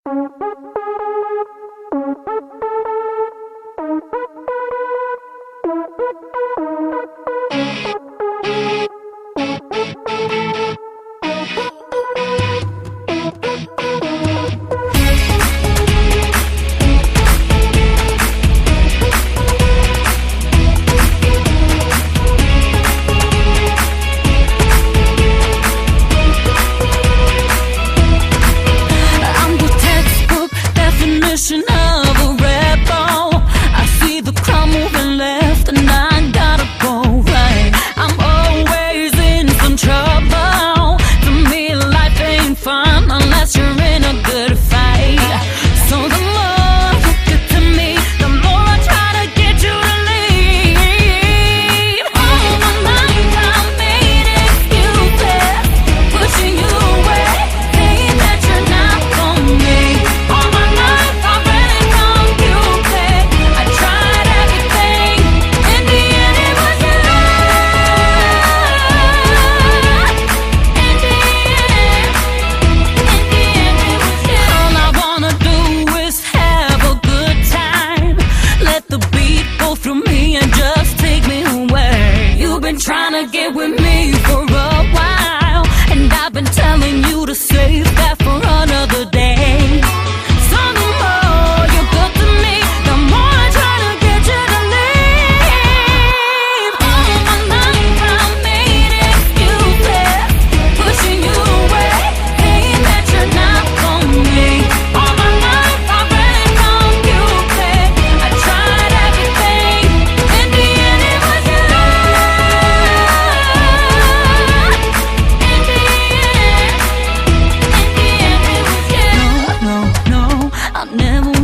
Of a rebel, I see the crowd moving left and I gotta go right. I'm always in some trouble. For me, life ain't fun unless you're in a good fight. So the more you get to me, the more I try to get you to leave. All my life I made excuses, pushing you away, saying that you're not for me. All my life trying to get with me for a while, and I've been telling you to save that for another day. So the more you're good to me, the more I try to get you to leave. All my life I made excuses, pushing you away, saying that you're not for me. All my life I've been confused. I tried everything, in the end it was you. I'll never